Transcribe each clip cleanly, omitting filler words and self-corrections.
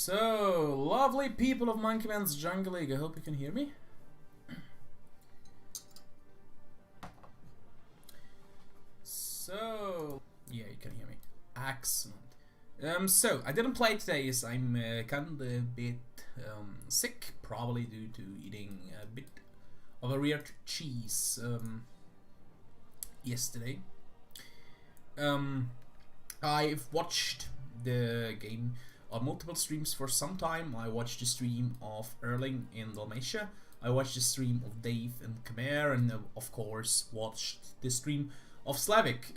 So, lovely people of Monkeymans Jungle League, I hope you can hear me. So, yeah, you can hear me. Excellent. So, I didn't play today as I'm kind of a bit sick, probably due to eating a bit of a weird cheese yesterday. I've watched the game on multiple streams for some time. I watched the stream of Erling in Dalmatia. I watched the stream of Dave and Khmer, and of course watched the stream of Slavic.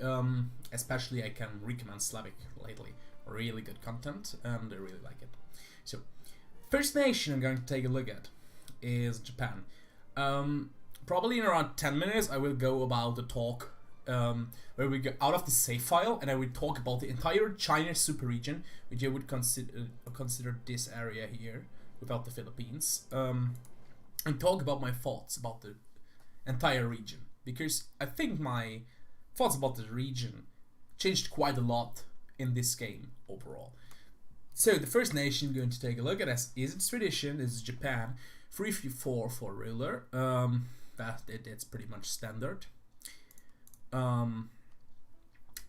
Especially I can recommend Slavic lately. Really good content, and I really like it. So, first nation I'm going to take a look at is Japan. Probably in around 10 minutes I will go about the talk where we go out of the save file, and I will talk about the entire China super region, which I would consider this area here without the Philippines, and talk about my thoughts about the entire region, because I think my thoughts about the region changed quite a lot in this game overall. So the first nation we're going to take a look at, as is its tradition, is Japan. 334 for ruler. That's pretty much standard.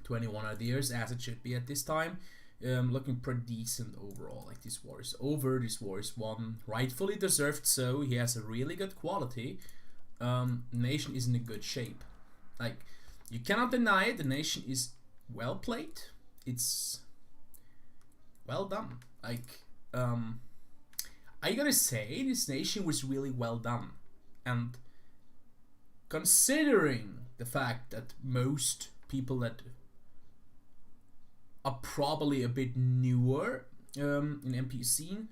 21 ideas, as it should be at this time. Looking pretty decent overall. Like, this war is over, this war is won, rightfully deserved, so he has a really good quality. Nation is in a good shape. Like, you cannot deny it, the nation is well played. It's well done. Like, I gotta say, this nation was really well done. And considering the fact that most people that are probably a bit newer in MP scene,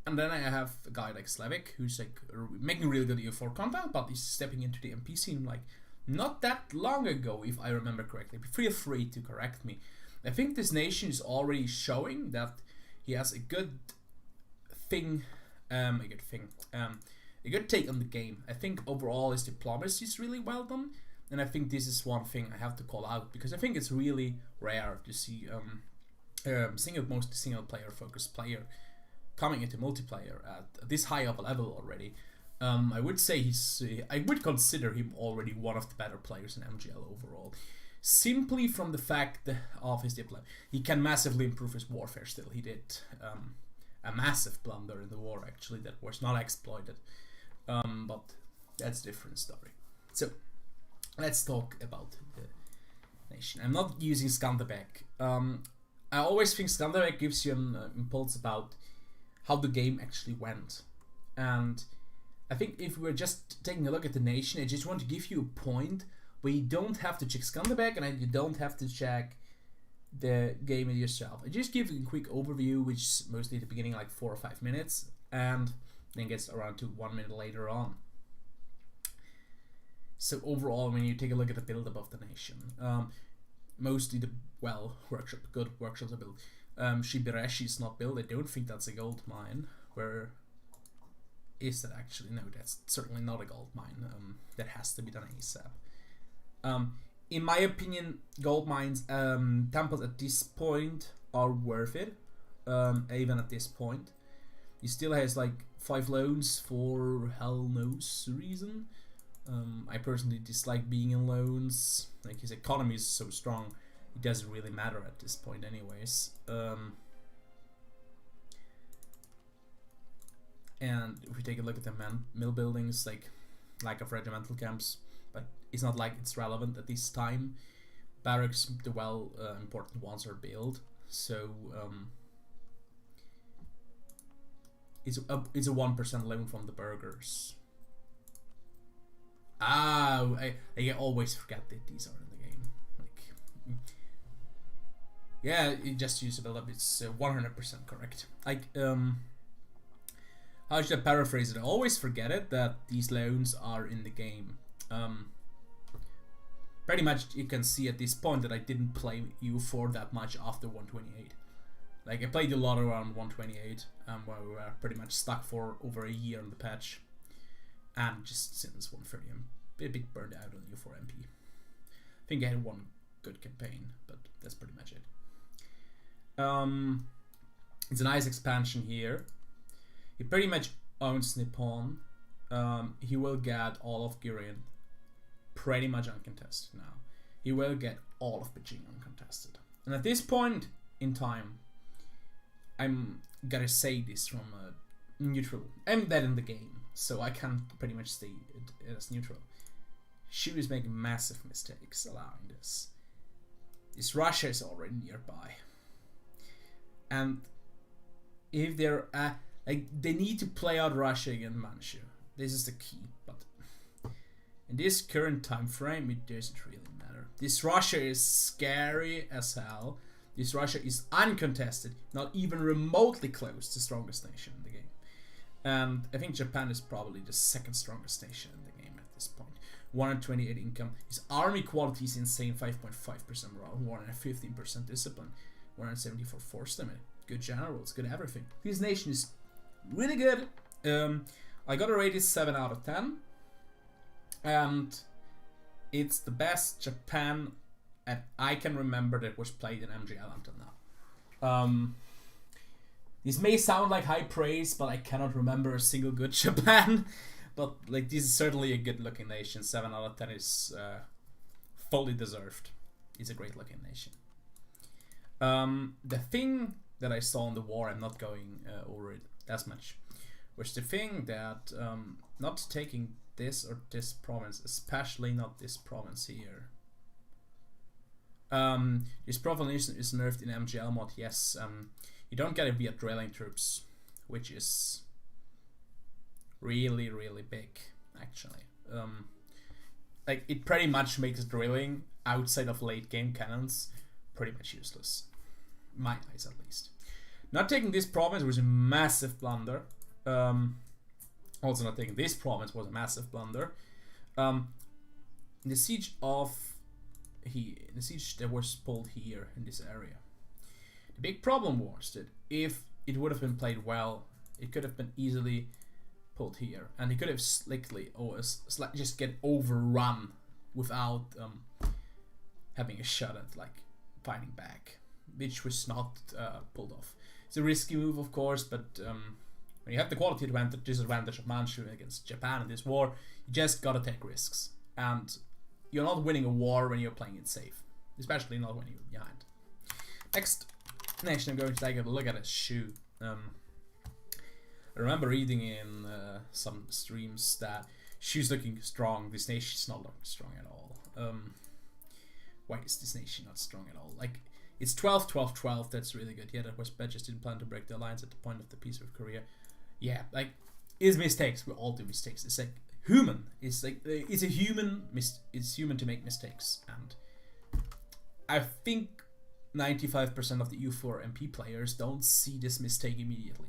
and then I have a guy like Slavic who's like making really good EU4 content, but he's stepping into the MP scene like not that long ago, if I remember correctly. Feel free to correct me. I think this nation is already showing that he has a good thing, a good take on the game. I think overall his diplomacy is really well done, and I think this is one thing I have to call out, because I think it's really rare to see mostly single player focused player coming into multiplayer at this high of a level already. I would say I would consider him already one of the better players in MGL overall, simply from the fact of his diplomacy. He can massively improve his warfare still. He did a massive blunder in the war, actually, that was not exploited. But that's a different story. So, let's talk about the nation. I'm not using Skanderbeg. I always think Skanderbeg gives you an impulse about how the game actually went. And I think if we're just taking a look at the nation, I just want to give you a point where you don't have to check Skanderbeg and you don't have to check the game yourself. I just give you a quick overview, which is mostly at the beginning, like 4 or 5 minutes, and then gets around to 1 minute later on. So overall, when you take a look at the build-up of the nation, mostly the good workshops are built. Shibirashi is not built. I don't think that's a gold mine. Where is that actually? No, that's certainly not a gold mine. That has to be done ASAP. In my opinion, gold mines, temples at this point are worth it. Even at this point, he still has like 5 loans for hell knows reason. I personally dislike being in loans. Like, his economy is so strong, it doesn't really matter at this point anyways. And if we take a look at the mill buildings, like lack of regimental camps, but it's not like it's relevant at this time. Barracks, the important ones are built, so it's a 1% loan from the burghers. I always forget that these are in the game. Like, yeah, you just use a build-up. It's 100% correct. Like, how should I paraphrase it? I always forget it that these loans are in the game. Pretty much you can see at this point that I didn't play EU4 that much after 128. Like, I played a lot around 128, where we were pretty much stuck for over a year on the patch. And just since 130, I'm a bit burned out on EU4 MP. I think I had one good campaign, but that's pretty much it. It's a nice expansion here. He pretty much owns Nippon. He will get all of Girin pretty much uncontested now. He will get all of Beijing uncontested. And at this point in time, I'm gotta say this from a neutral. I'm dead in the game, so I can pretty much say it as neutral. Shu is making massive mistakes allowing this. This Russia is already nearby. And if they're they need to play out Russia against Manchu. This is the key, but in this current time frame, it doesn't really matter. This Russia is scary as hell. This Russia is uncontested, not even remotely close to the strongest nation in the game. And I think Japan is probably the second strongest nation in the game at this point. 128 income. His army quality is insane, 5.5% morale, 115% discipline, 174 force limit. Good generals, good everything. This nation is really good. I got a rated 7 out of 10. And it's the best Japan that I can remember that was played in MGL until now. This may sound like high praise, but I cannot remember a single good Japan. But like, this is certainly a good looking nation. 7 out of 10 is fully deserved. It's a great looking nation. The thing that I saw in the war, I'm not going over it as much, was the thing that not taking this or this province, especially not this province here. This province is nerfed in MGL mod, yes. You don't get it via drilling troops, which is really, really big, actually. Like, it pretty much makes drilling outside of late game cannons pretty much useless. My eyes, at least. Not taking this province was a massive blunder. Also, not taking this province was a massive blunder. The siege that was pulled here in this area. The big problem was that if it would have been played well, it could have been easily pulled here, and he could have slickly or just get overrun without having a shot at like fighting back, which was not pulled off. It's a risky move, of course, but when you have the quality disadvantage of Manchu against Japan in this war, you just gotta take risks. And you're not winning a war when you're playing it safe, especially not when you're behind. Next nation I'm going to take a look at is Shu. I remember reading in some streams that Shu's looking strong. This nation's not looking strong at all. Why is this nation not strong at all? Like, it's 12, 12, 12. That's really good. Yeah, that was bad. Just didn't plan to break the alliance at the point of the peace with Korea. Yeah, like, it's mistakes. We all do mistakes. It's like human. It's like it's a human. It's human to make mistakes, and I think 95% of the U4 MP players don't see this mistake immediately,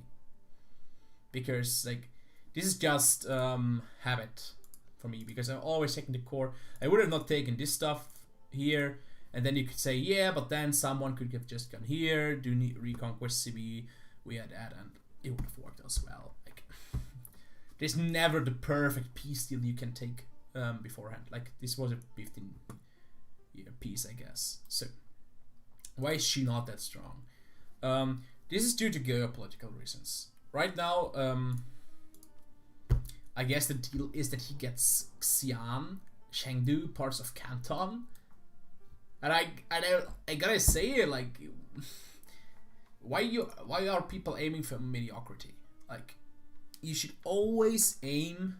because like this is just habit for me. Because I'm always taking the core. I would have not taken this stuff here. And then you could say, yeah, but then someone could have just gone here, do Reconquest CB, we had that, and it would have worked as well. Like, there's never the perfect peace deal you can take beforehand. Like, this was a 15-year peace, I guess. So, why is she not that strong? This is due to geopolitical reasons. Right now, I guess the deal is that he gets Xi'an, Chengdu, parts of Canton. And I gotta say, like, why are people aiming for mediocrity? Like, you should always aim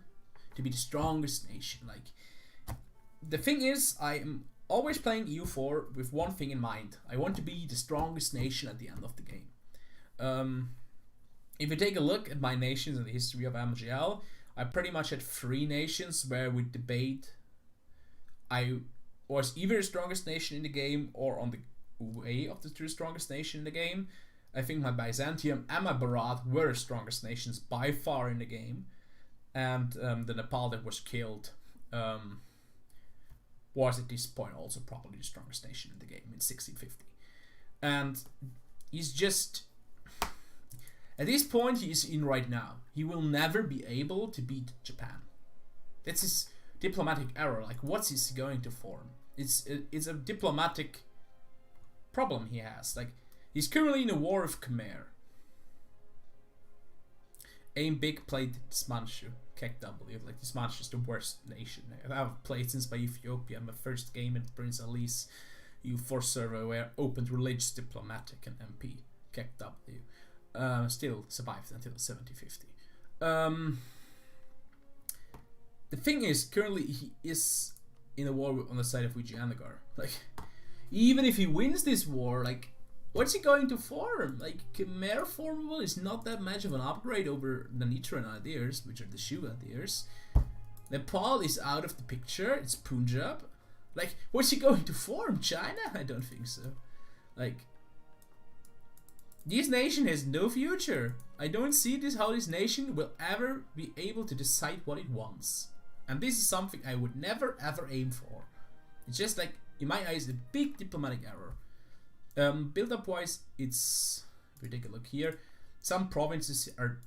to be the strongest nation. Like, the thing is, I am always playing EU4 with one thing in mind. I want to be the strongest nation at the end of the game. If you take a look at my nations in the history of MGL, I pretty much had 3 nations where we debate I was either the strongest nation in the game or on the way of the true strongest nation in the game. I think my Byzantium and my Bharat were the strongest nations by far in the game. And the Nepal that was killed was at this point also probably the strongest nation in the game in 1650. And he's just... At this point he is in right now. He will never be able to beat Japan. That's his diplomatic error. Like, what's he going to form? It's a diplomatic problem he has. Like, he's currently in a war with Khmer. aim big, played this Manchu. KW, like this Manchu is the worst nation. I've played since by Ethiopia. My first game in Prince Ali's U4 server where opened religious, diplomatic, and MP. KW. Still survived until 7050. The thing is, currently he is in a war on the side of Vijayanagar. Like, even if he wins this war, like, what's he going to farm? Like, Khmer formable is not that much of an upgrade over the Nitran ideas, which are the Shu ideas. Nepal is out of the picture. It's Punjab. Like, what's he going to form? China? I don't think so. Like, this nation has no future. I don't see this how this nation will ever be able to decide what it wants. And this is something I would never ever aim for. It's just like, in my eyes, a big diplomatic error. Build-up wise, it's, if we take a look here, some provinces are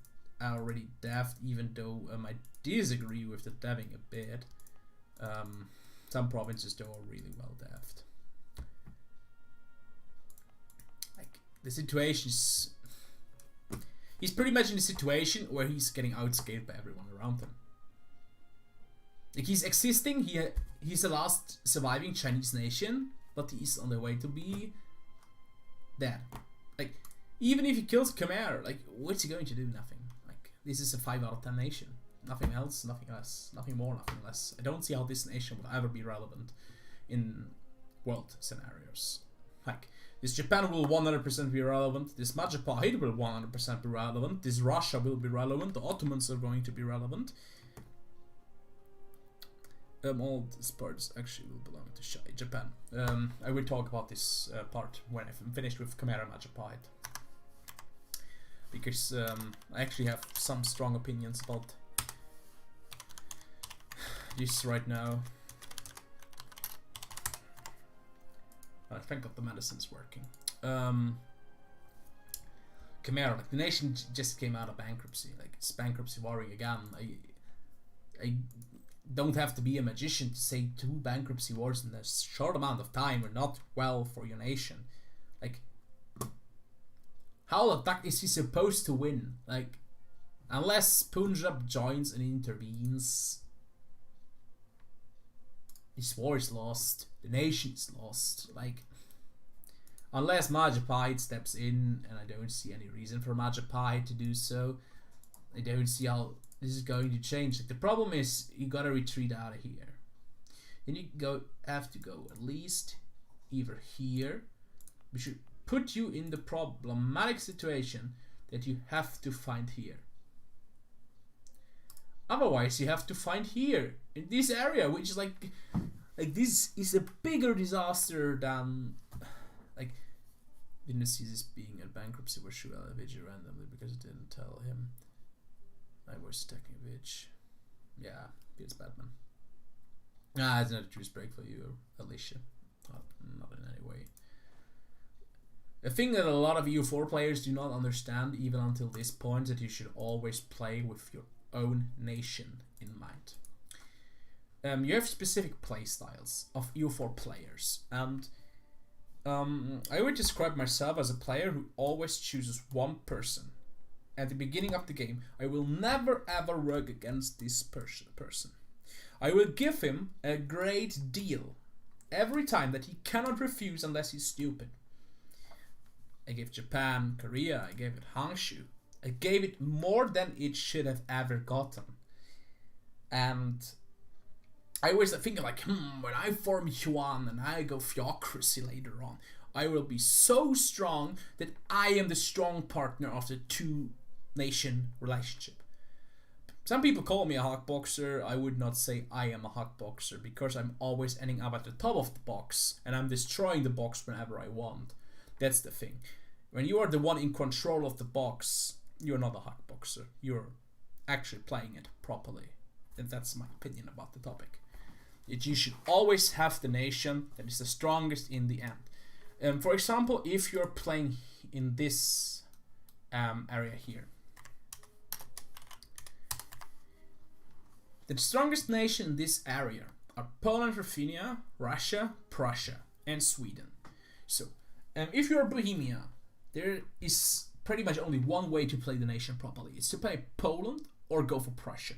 already devved, even though I disagree with the devving a bit. Some provinces though are really well devved. Like, the situation is, he's pretty much in a situation where he's getting outscaled by everyone around him. Like, he's existing, he's the last surviving Chinese nation, but he's on the way to be dead. Like, even if he kills Khmer, like, what's he going to do? Nothing. Like, this is a 5 out of 10 nation. Nothing else, nothing less, nothing more, nothing less. I don't see how this nation will ever be relevant in world scenarios. Like, this Japan will 100% be relevant, this Majapahit will 100% be relevant, this Russia will be relevant, the Ottomans are going to be relevant. All these parts actually will belong to Japan. I will talk about this part when I'm finished with Khmer and Majapahit. Because I actually have some strong opinions about this right now. Thank God the medicine's working. Khmer, like, the nation just came out of bankruptcy. Like, it's bankruptcy warring again. I don't have to be a magician to say 2 bankruptcy wars in a short amount of time are not well for your nation. Like, how the fuck is he supposed to win? Like, unless Punjab joins and intervenes, this war is lost. The nation is lost. Like, unless Majapahit steps in, and I don't see any reason for Majapahit to do so, I don't see how this is going to change. Like, the problem is, you gotta retreat out of here. Then you have to go at least either here. We should put you in the problematic situation that you have to find here. Otherwise, you have to find here in this area, which is like this is a bigger disaster than, like, didn't see this being a bankruptcy where Shuela Vijay randomly because it didn't tell him. I was stacking Vij. Yeah, it's Batman. Nah, it's not a juice break for you, Alicia. Not in any way. The thing that a lot of EU4 players do not understand, even until this point, that you should always play with your own nation in mind. You have specific play styles of EU4 players, and I would describe myself as a player who always chooses one person. At the beginning of the game, I will never ever work against this person. I will give him a great deal every time that he cannot refuse unless he's stupid. I gave Japan, Korea, I gave it Honshu. I gave it more than it should have ever gotten. And I was thinking like, when I form Yuan and I go theocracy later on, I will be so strong that I am the strong partner of the 2-nation relationship. Some people call me a hawk boxer. I would not say I am a hawk boxer because I'm always ending up at the top of the box and I'm destroying the box whenever I want. That's the thing. When you are the one in control of the box, you're not a hawk boxer. You're actually playing it properly. And that's my opinion about the topic. You should always have the nation that is the strongest in the end. For example, if you're playing in this area here, the strongest nation in this area are Poland, Ruthenia, Russia, Prussia, and Sweden. So, if you're Bohemia, there is pretty much only one way to play the nation properly. It's to play Poland or go for Prussia.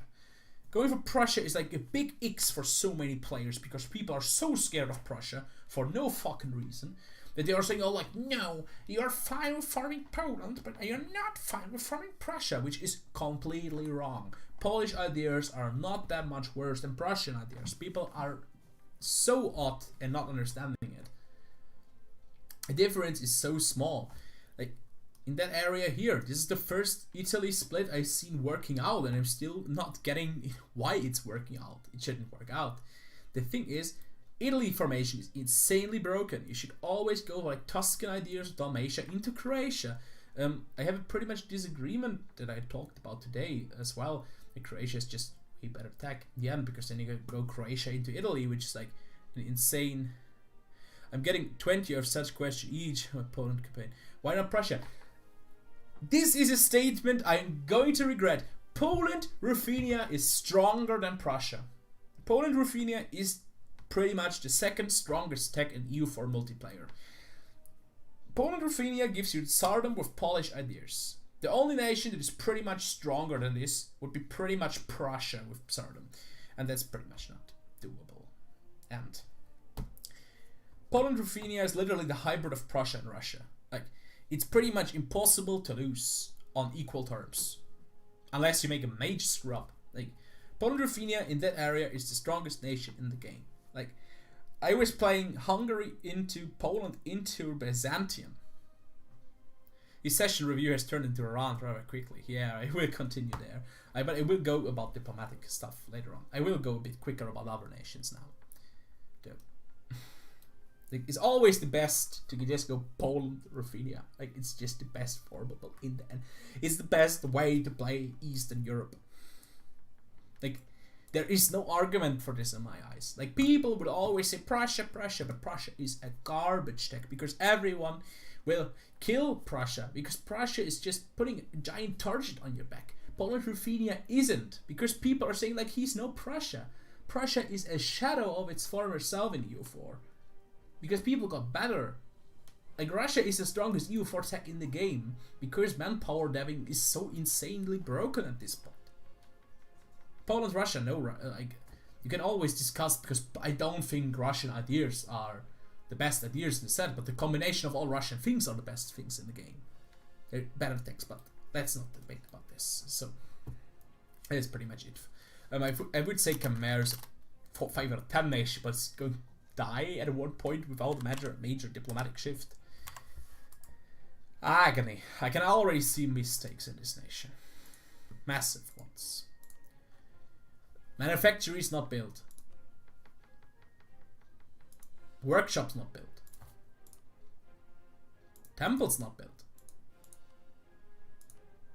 Going for Prussia is like a big X for so many players because people are so scared of Prussia for no fucking reason that they are saying, oh, like, no, you're fine with farming Poland, but you're not fine with farming Prussia, which is completely wrong. Polish ideas are not that much worse than Prussian ideas. People are so odd and not understanding it. The difference is so small. Like, in that area here, this is the first Italy split I've seen working out, and I'm still not getting why it's working out. It shouldn't work out. The thing is, Italy formation is insanely broken. You should always go like Tuscan ideas, Dalmatia into Croatia. I have a pretty much disagreement that I talked about today as well. Like, Croatia is just way better tech in the end, because then you go Croatia into Italy, which is like an insane. I'm getting 20 of such questions each Poland campaign. Why not Prussia? This is a statement I'm going to regret. Poland Ruthenia is stronger than Prussia. Poland Ruthenia is pretty much the second strongest tech in EU4 multiplayer. Poland Ruthenia gives you Tsardom with Polish ideas. The only nation that is pretty much stronger than this would be pretty much Prussia with Tsardom. And that's pretty much not doable. And Poland Ruthenia is literally the hybrid of Prussia and Russia. Like, it's pretty much impossible to lose on equal terms. Unless you make a major screw up. Like, Poland Ruthenia in that area is the strongest nation in the game. Like, I was playing Hungary into Poland into Byzantium. His session review has turned into a rant rather quickly. Yeah, I will continue there. But I will go about diplomatic stuff later on. I will go a bit quicker about other nations now. Like, it's always the best to just go Poland, Ruthenia. Like, it's just the best formable in the end. It's the best way to play Eastern Europe. Like, there is no argument for this in my eyes. Like, people would always say Prussia, but Prussia is a garbage tech because everyone will kill Prussia because Prussia is just putting a giant target on your back. Poland Ruthenia isn't, because people are saying like he's no Prussia. Prussia is a shadow of its former self in EU4 because people got better. Like, Russia is the strongest EU4 tech in the game because manpower deving is so insanely broken at this point. Poland, Russia, no, like, you can always discuss, because I don't think Russian ideas are the best ideas in the set, but the combination of all Russian things are the best things in the game. They're better things, but let's not debate about this. So, that is pretty much it. I would say Khmer is a 5 out of 10 nation, but it's going to die at one point without a major diplomatic shift. Agony. I can already see mistakes in this nation. Massive ones. Manufactories not built. Workshops not built. Temples not built.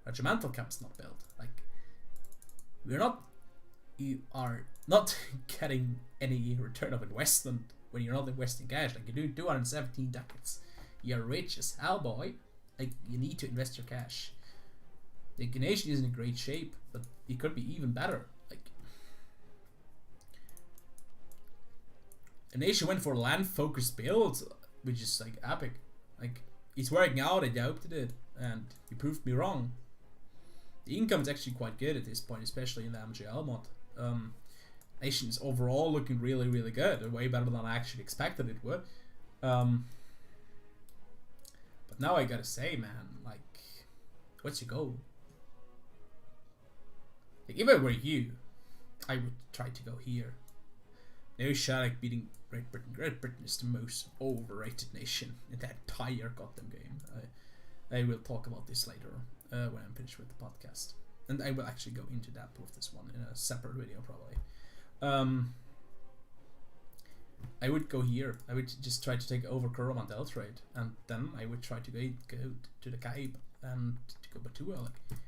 Regimental camps not built. Like, you are not getting any return of investment when you're not investing cash. Like, you're doing 217 ducats. You're rich as hell, boy. Like, you need to invest your cash. The nation is in great shape, but it could be even better. Like, a nation went for a land-focused build, which is like epic. Like, it's working out. I doubted it, and you proved me wrong. The income is actually quite good at this point, especially in the MGL mod. Nation is overall looking really, really good. Way better than I actually expected it would. But now I gotta say, man, like, what's your goal? Like, if I were you, I would try to go here. No shot like beating Great Britain. Great Britain is the most overrated nation in that entire goddamn game. I will talk about this later when I'm finished with the podcast. And I will actually go into depth with this one in a separate video probably. I would go here. I would just try to take over Kurum and Eltrade, and then I would try to go to the Cape and to go Batua. Like,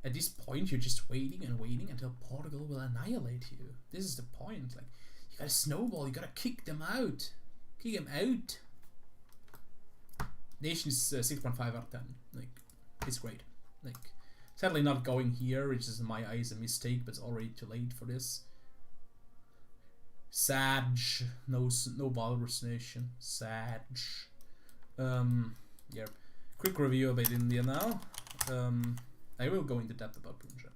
at this point, you're just waiting and waiting until Portugal will annihilate you. This is the point. Like, you gotta snowball. You gotta kick them out. Kick them out. Nation is 6.5 out of 10. Like, it's great. Like, sadly not going here, which is in my eyes a mistake, but it's already too late for this. Sag, no Walrus Nation. Sag. Yeah. quick review about India now. I will go into depth about Punjab.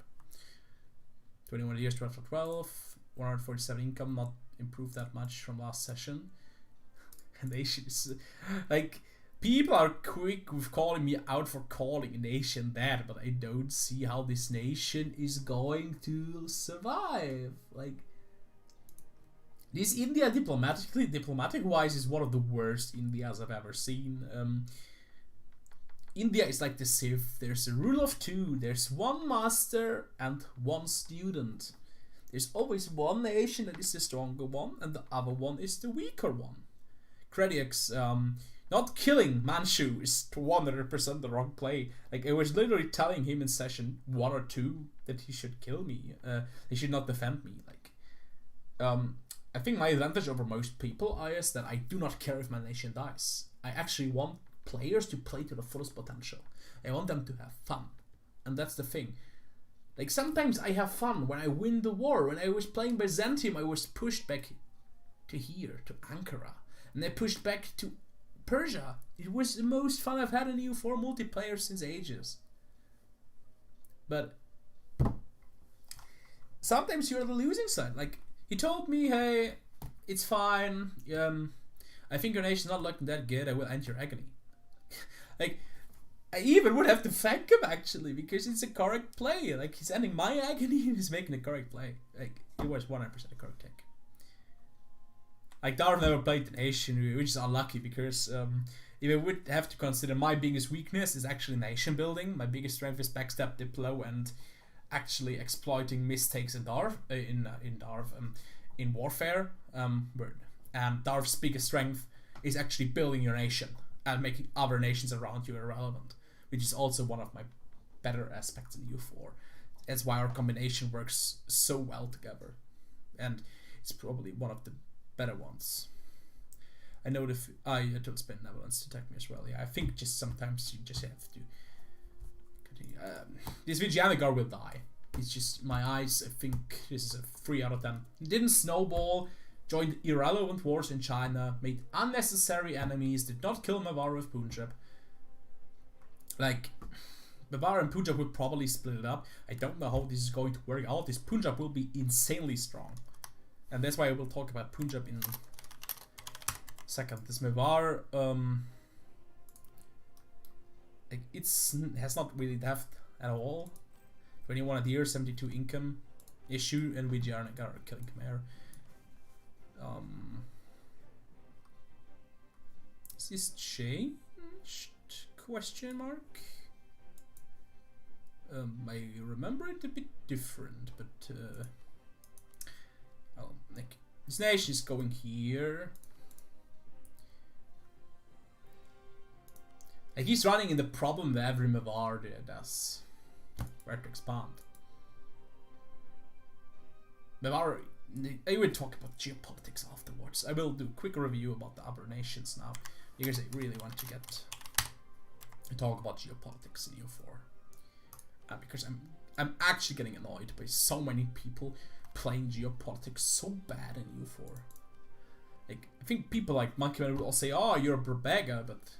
21 years, 12 for 12, 147 income, not improved that much from last session. And nation is like, people are quick with calling me out for calling a nation dead, but I don't see how this nation is going to survive. Like, this India diplomatic wise is one of the worst Indias I've ever seen. India is like the Civ. There's a rule of two. There's one master and one student. There's always one nation that is the stronger one, and the other one is the weaker one. Kredix, not killing Manchu is 100% the wrong play. Like, I was literally telling him in session 1 or 2 that he should kill me. He should not defend me. Like, I think my advantage over most people is that I do not care if my nation dies. I actually want players to play to the fullest potential. I want them to have fun. And that's the thing. Like, sometimes I have fun when I win the war. When I was playing Byzantium, I was pushed back to here, to Ankara. And I pushed back to Persia. It was the most fun I've had in EU4 multiplayer since ages. But sometimes you're the losing side. Like, he told me, hey, it's fine. I think your nation's not looking that good. I will end your agony. Like, I even would have to thank him, actually, because it's a correct play. Like, he's ending my agony and he's making a correct play. Like, it was 100% a correct take. Like, Darv never played the nation, which is unlucky, because if I would have to consider my biggest weakness is actually nation building. My biggest strength is backstab, diplo, and actually exploiting mistakes in Darv, in warfare. And Darv's biggest strength is actually building your nation and making other nations around you irrelevant, which is also one of my better aspects in U4. That's why our combination works so well together, and it's probably one of the better ones. I know I told Spain Netherlands to attack me as well. Yeah, I think just sometimes you just have to continue. This Vijayanagar will die. It's just my eyes. I think this is a 3 out of 10. He didn't snowball, joined irrelevant wars in China, made unnecessary enemies, did not kill Mewar with Punjab. Like, Mewar and Punjab will probably split it up. I don't know how this is going to work out. This Punjab will be insanely strong. And that's why I will talk about Punjab in a second. This Mewar, like, has not really depth at all. 21 a year, 72 income, issue, and Vijayanagar are killing Khmer. Is this changed? Question mark. I remember it a bit different, but like, this nation is going here. Like, he's running in the problem that every Mewar does. Where to expand. Mewar, I will talk about geopolitics afterwards. I will do a quick review about the other nations now, because I really want to talk about geopolitics in EU4. Because I'm actually getting annoyed by so many people playing geopolitics so bad in EU4. Like, I think people like Monkeymans will all say, "Oh, you're a Brabega," but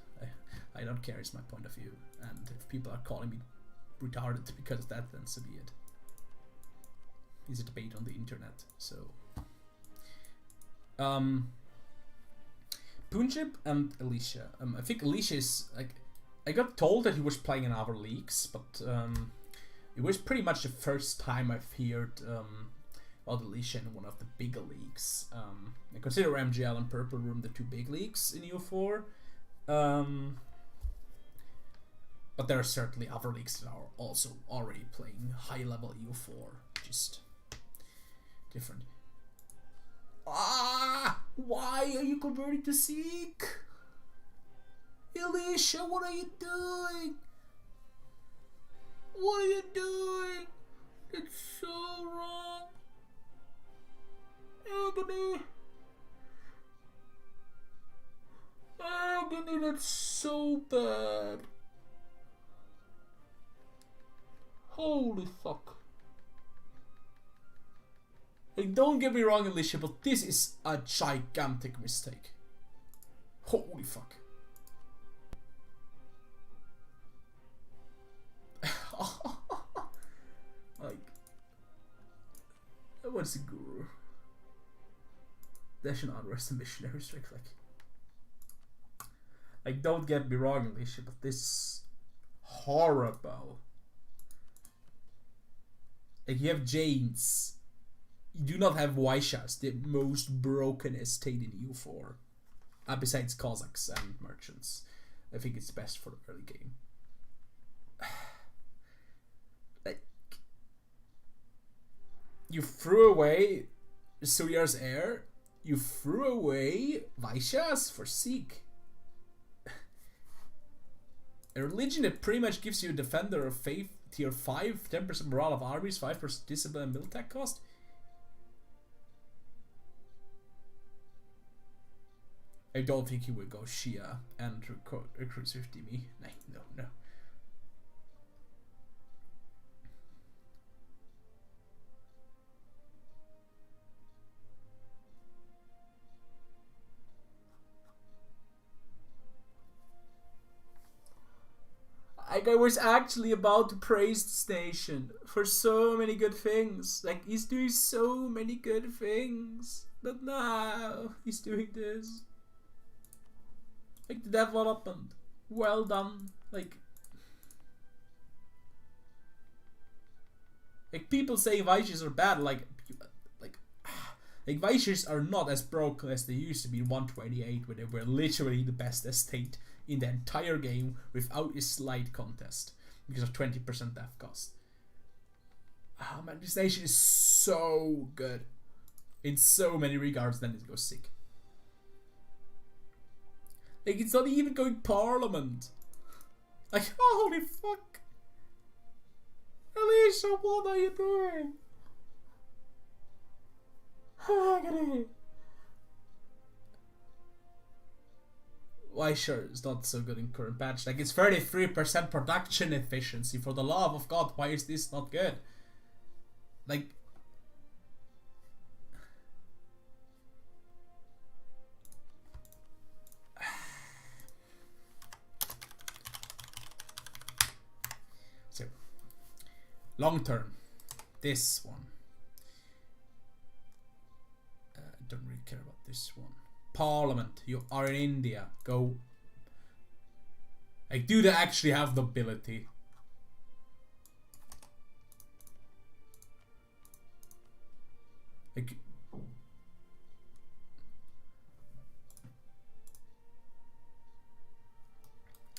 I don't care. It's my point of view, and if people are calling me retarded because of that, then so be it. It's a debate on the internet. So, Punjab and Alicia. I think Alicia is, like, I got told that he was playing in other leagues, but it was pretty much the first time I've heard about Alicia in one of the bigger leagues. I consider MGL and Purple Room the 2 big leagues in EU4. But there are certainly other leagues that are also already playing high-level EU4, just different. Why are you converting to Sikh? Alicia, what are you doing? What are you doing? It's so wrong. Agony. Agony, that's so bad. Holy fuck. Like, don't get me wrong, Alicia, but this is a gigantic mistake. Holy fuck. Like, what's a guru? They should not rest a missionary strict. Like, don't get me wrong, Alicia, but this horrible. Like, you have Jains. You do not have Vaishyas, the most broken estate in EU4. Besides Cossacks and merchants. I think it's best for the early game. Like, you threw away Suryar's heir. You threw away Vaishyas for Sikh. A religion that pretty much gives you a defender of faith, tier 5, 10% morale of armies, 5% discipline and military cost. I don't think he would go Shia and recruit 50 me. No. Like, I was actually about to praise this nation for so many good things. Like, he's doing so many good things. But now he's doing this. Like, the development. Well done. Like people say Vaishyas are bad. Like Vaishyas are not as broken as they used to be in 128, where they were literally the best estate in the entire game without a slight contest because of 20% death cost. Oh man, this nation is so good in so many regards. Then it goes sick. Like, it's not even going parliament. Like, holy fuck. Alicia, what are you doing? Why sure, it's not so good in current patch. Like, it's 33% production efficiency. For the love of God, why is this not good? Like, so long term, this one. Don't really care about this one. Parliament, you are in India. Go. Like, do they actually have the ability? Like,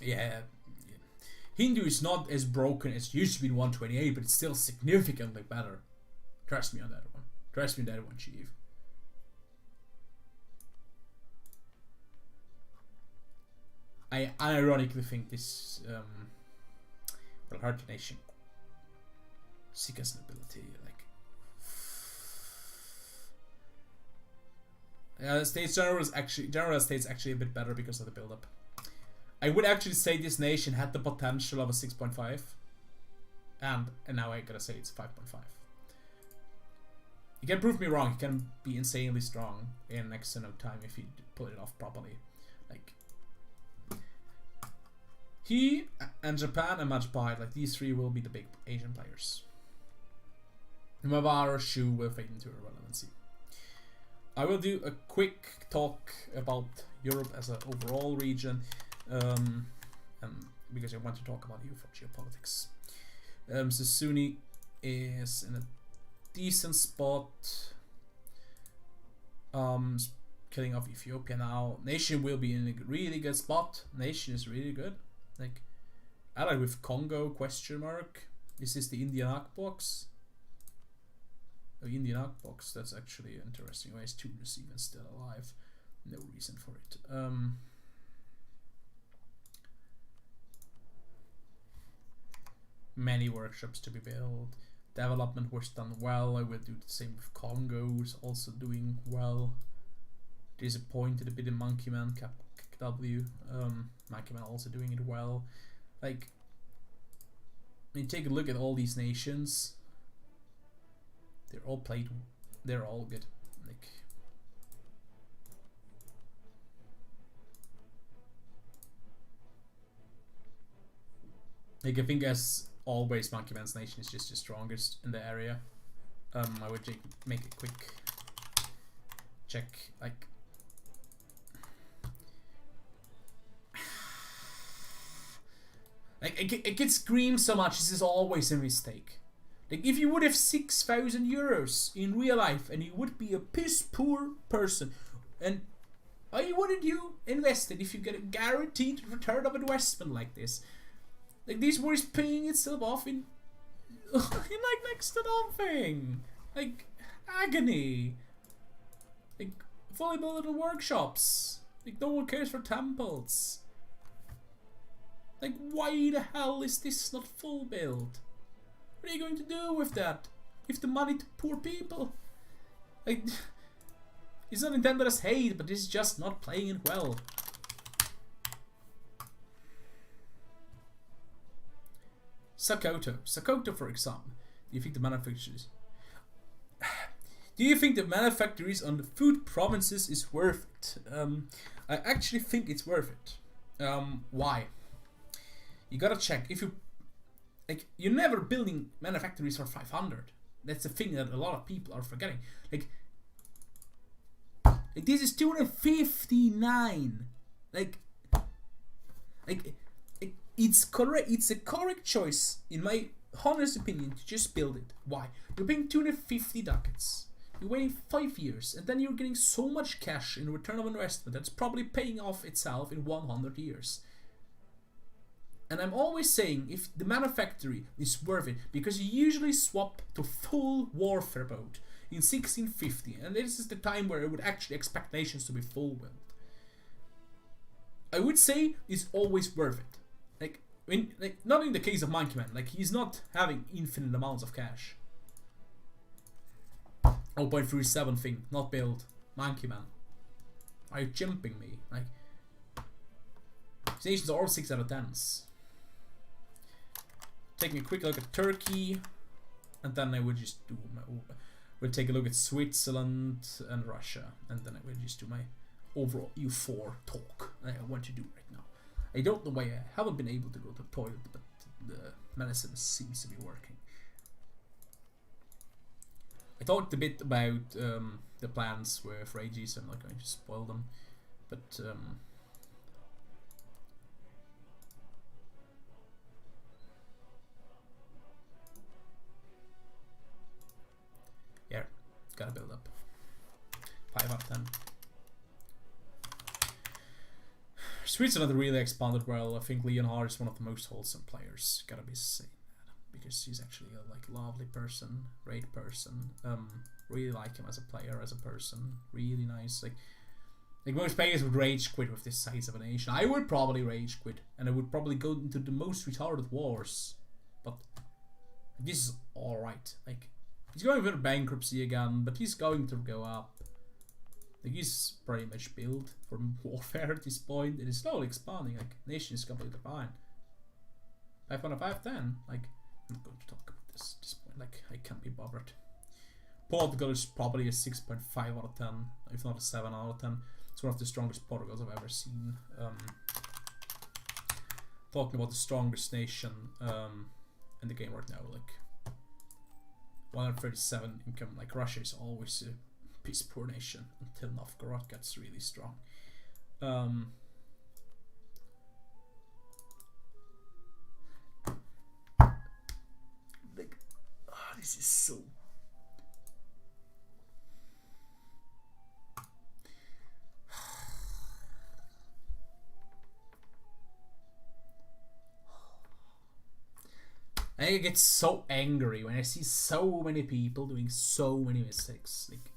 yeah. Hindu is not as broken as it used to be in 128, but it's still significantly better. Trust me on that one. Trust me on that one, Chief. I unironically think this will hurt the nation. Seek as an ability, like States General State's actually a bit better because of the build-up. I would actually say this nation had the potential of a 6.5, and now I gotta say it's 5.5. You can prove me wrong. You can be insanely strong in next to no time if you pull it off properly. Like, he and Japan and Majapahit, like, these three will be the big Asian players. Mawar or Shu will fade into irrelevancy. I will do a quick talk about Europe as an overall region, and because I want to talk about EU for geopolitics. So Sunni is in a decent spot. Killing off Ethiopia now. Nation will be in a really good spot. Nation is really good. Like, allied with Congo, question mark. Is this the Indian Arc box? Oh, Indian Arc box, that's actually interesting. Why is Tunis even still alive? No reason for it. Many workshops to be built. Development was done well. I will do the same with Congo, who's also doing well. Disappointed a bit in Monkeyman KW. Monkeyman also doing it well. Like, when you take a look at all these nations, they're all played. They're all good. Like I think as always Monkeymans Nation is just the strongest in the area. I would make a quick check, like. Like, it gets screamed so much, this is always a mistake. Like, if you would have 6,000 euros in real life and you would be a piss poor person, and why wouldn't you invest it if you get a guaranteed return of investment like this? Like, this war is paying itself off in like next to nothing. Like, agony. Like, fully built little workshops. Like, no one cares for temples. Like, why the hell is this not full build? What are you going to do with that? Give the money to poor people? Like, it's not intended as hate, but this is just not playing it well. Sakoto, for example. Do you think the manufacturers? Do you think the manufacturers on the food provinces is worth it? I actually think it's worth it. Why? You gotta check if you like. You're never building manufactories for 500. That's the thing that a lot of people are forgetting. Like this is 259. Like it's correct. It's a correct choice in my honest opinion to just build it. Why? You're paying 250 ducats. You're waiting 5 years, and then you're getting so much cash in return of investment that's probably paying off itself in 100 years. And I'm always saying if the manufactory is worth it, because you usually swap to full warfare mode in 1650, and this is the time where I would actually expect nations to be full build. I would say it's always worth it. Like not in the case of Monkeyman, like he's not having infinite amounts of cash. 0.37 thing, not build. Monkeyman. Are you jumping me? Like, these nations are all 6 out of 10s. Taking a quick look at Turkey, and then I would just do my. We'll take a look at Switzerland and Russia, and then I will just do my overall EU4 talk I want to do right now. I don't know why I haven't been able to go to the toilet, but the medicine seems to be working. I talked a bit about the plans with Rages. I'm not going to spoil them, but yeah, gotta build up. 5 out of 10. Switzerland really expanded well. I think Leonhard is one of the most wholesome players. Gotta be saying that because he's actually a like lovely person, great person. Really like him as a player, as a person. Really nice. Like most players would rage quit with this size of a nation. I would probably rage quit, and I would probably go into the most retarded wars. But this is all right. Like he's going for bankruptcy again, but he's going to go up. Like he's pretty much built for warfare at this point. It is slowly expanding. Like nation is completely fine. 5 out of 5, 10. Like I'm not going to talk about this at this point. Like I can't be bothered. Portugal is probably a 6.5 out of 10, if not a 7 out of 10. It's one of the strongest Portugals I've ever seen. Talking about the strongest nation in the game right now, like 137 income. Like Russia is always a piss poor nation until Novgorod gets really strong. Like, oh, this is so. I get so angry when I see so many people doing so many mistakes. Like,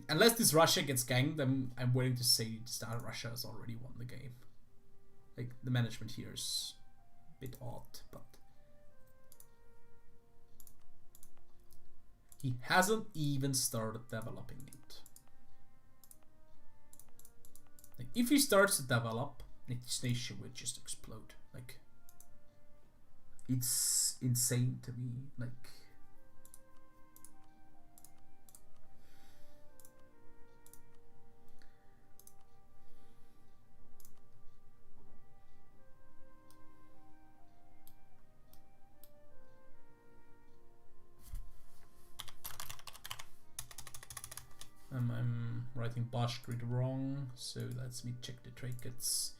unless this Russia gets ganked, I'm willing to say that Russia has already won the game. Like the management here is a bit odd, but he hasn't even started developing it. Like if he starts to develop, this nation would just explode. Like it's insane to me. Like writing Bosch grid wrong, so let's me check the trinkets.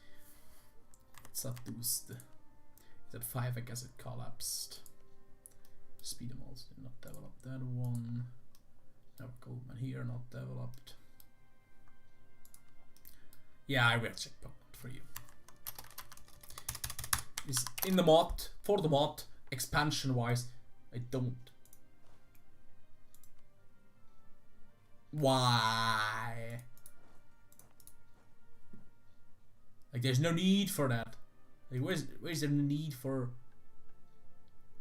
It's not boost. It's at 5, I guess it collapsed. Speed mods did not develop that one. Now Goldman here, not developed. Yeah, I will check for you. Is in the mod, for the mod, expansion wise, I don't. Why? Like, there's no need for that. Like, where's the need for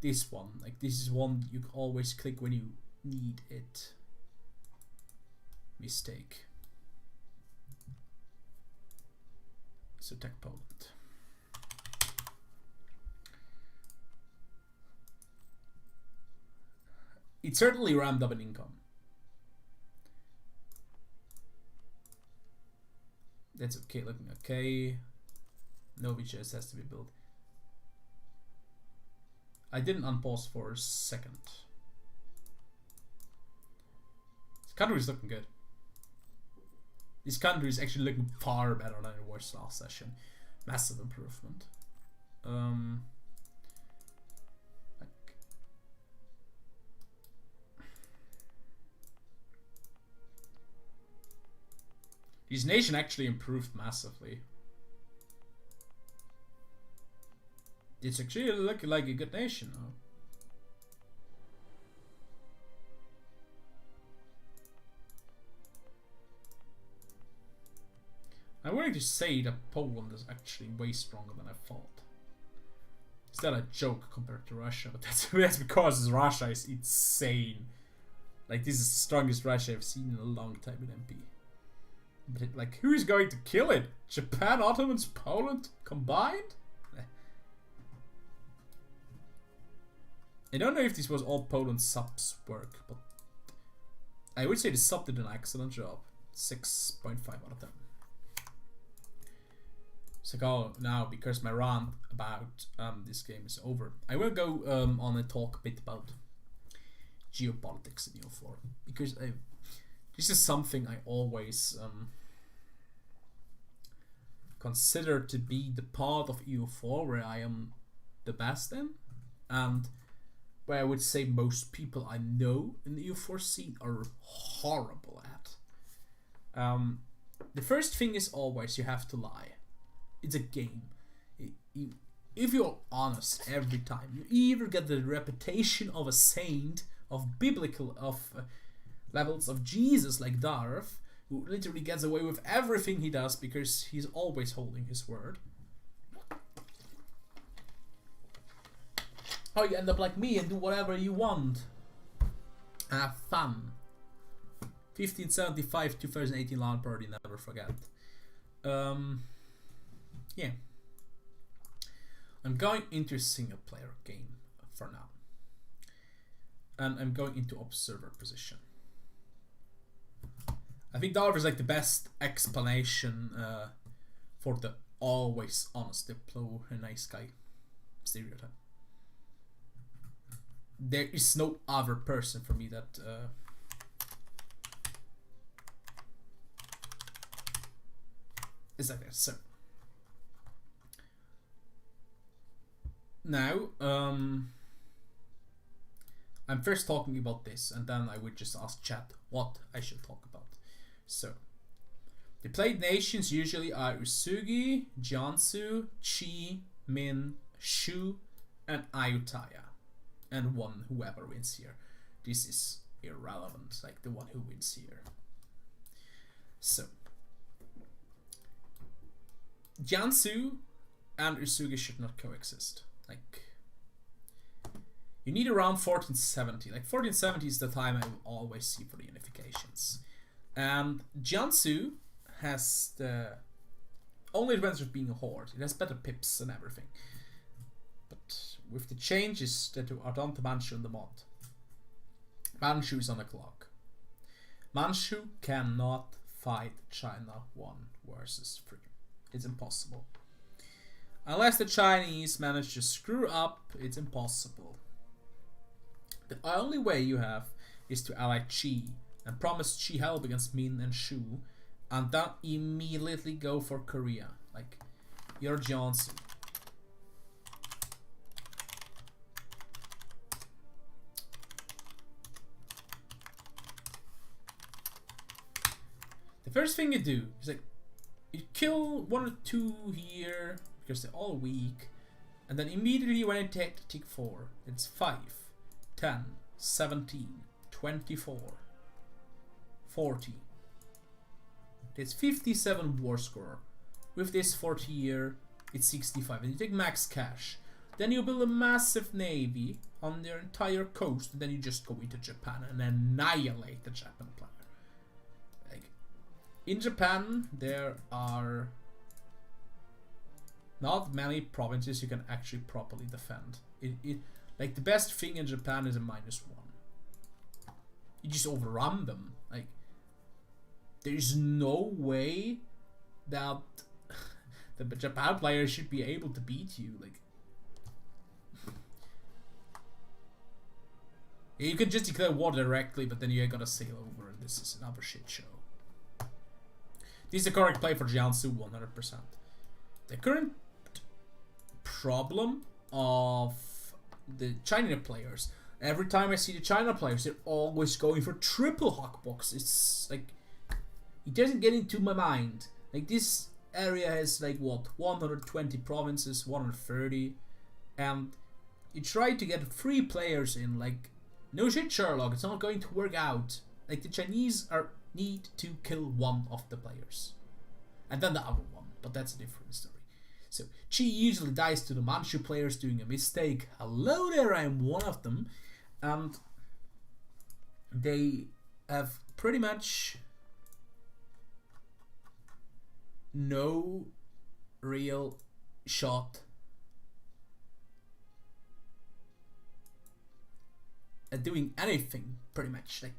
this one? Like, this is one you can always click when you need it. Mistake. So Tech Poland. It certainly ramped up in income. That's okay, looking okay. No VHS has to be built. I didn't unpause for a second. This country is looking good. This country is actually looking far better than it was last session. Massive improvement. This nation actually improved massively. It's actually looking like a good nation now. I'm willing to say that Poland is actually way stronger than I thought. Is that a joke compared to Russia? But that's because Russia is insane. Like, this is the strongest Russia I've seen in a long time in MP. But it, like, who is going to kill it? Japan, Ottomans, Poland combined? I don't know if this was all Poland subs work, but I would say the sub did an excellent job. 6.5 out of 10. So go now, because my rant about this game is over, I will go on and talk a bit about geopolitics in EU4, because this is something I always consider to be the part of EU4 where I am the best in, and where I would say most people I know in the EU4 scene are horrible at. The first thing is always you have to lie. It's a game. If you're honest every time, you either get the reputation of a saint, of biblical, levels of Jesus like Darth, who literally gets away with everything he does because he's always holding his word. Or you end up like me and do whatever you want. Have fun. 1575 2018 LAN party, never forget. Yeah. I'm going into a single player game for now. And I'm going into observer position. I think Darth is like the best explanation for the always honest Diplo, a nice guy stereotype. There is no other person for me that is like that. So now I'm first talking about this, and then I would just ask chat what I should talk about. So the played nations usually are Usugi, Jiangsu, Qi, Min, Shu, and Ayutthaya. And one whoever wins here. This is irrelevant, like the one who wins here. So Jiangsu and Usugi should not coexist. Like, you need around 1470. Like 1470 is the time I will always see for the unifications. And Jiangsu has the only advantage of being a horde. It has better pips and everything. But with the changes that are done to Manchu in the mod, Manchu is on the clock. Manchu cannot fight China 1 versus 3. It's impossible. Unless the Chinese manage to screw up, it's impossible. The only way you have is to ally Qi and promise Xi help against Min and Shu, and then immediately go for Korea. Like, you're Johnson. The first thing you do is like, you kill 1 or 2 here because they're all weak, and then immediately when you take 4, it's 5, 10, 17, 24, 40. It's 57 war score. With this 40 here, it's 65, and you take max cash. Then you build a massive navy on their entire coast, and then you just go into Japan and annihilate the Japan player. Like, in Japan, there are not many provinces you can actually properly defend. Like, the best thing in Japan is a -1. You just overrun them. Like, there's no way that the Japan player should be able to beat you. Like, you can just declare war directly, but then you gotta sail over, and this is another shit show. This is the correct play for Jiangsu, 100%. The current problem of the China players, every time I see the China players, they're always going for triple Hawkbox. It's like, it doesn't get into my mind. Like, this area has like what, 120 provinces, 130, and you try to get 3 players in. Like, no shit, Sherlock, it's not going to work out. Like, the Chinese need to kill 1 of the players, and then the other one, but that's a different story. So Qi usually dies to the Manchu players doing a mistake. Hello there, I'm one of them, and they have pretty much no real shot at doing anything, pretty much. Like,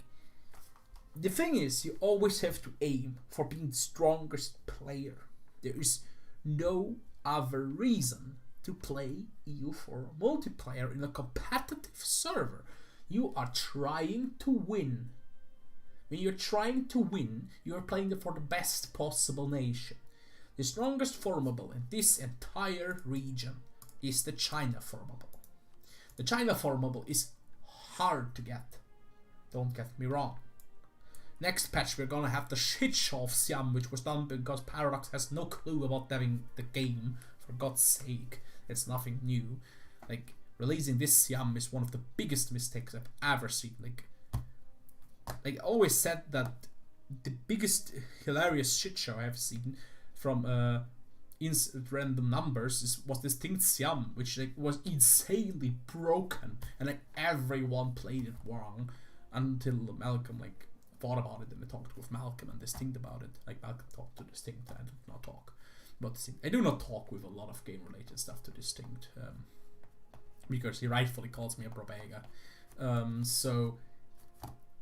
the thing is, you always have to aim for being the strongest player. There is no other reason to play EU4 multiplayer in a competitive server. You are trying to win. When you're trying to win, you are playing for the best possible nation. The strongest formable in this entire region is the China formable. The China formable is hard to get. Don't get me wrong. Next patch we're gonna have the shit show of Siam, which was done because Paradox has no clue about having the game. For God's sake, it's nothing new. Like, releasing this Siam is one of the biggest mistakes I've ever seen. Like I always said that the biggest hilarious shit show I've seen from random numbers was this thing Siam, which like was insanely broken, and like everyone played it wrong until Malcolm like thought about it, and I talked with Malcolm and Distinct about it. Like, Malcolm talked to Distinct, I did not talk about Distinct. I do not talk with a lot of game related stuff to Distinct, because he rightfully calls me a probega. So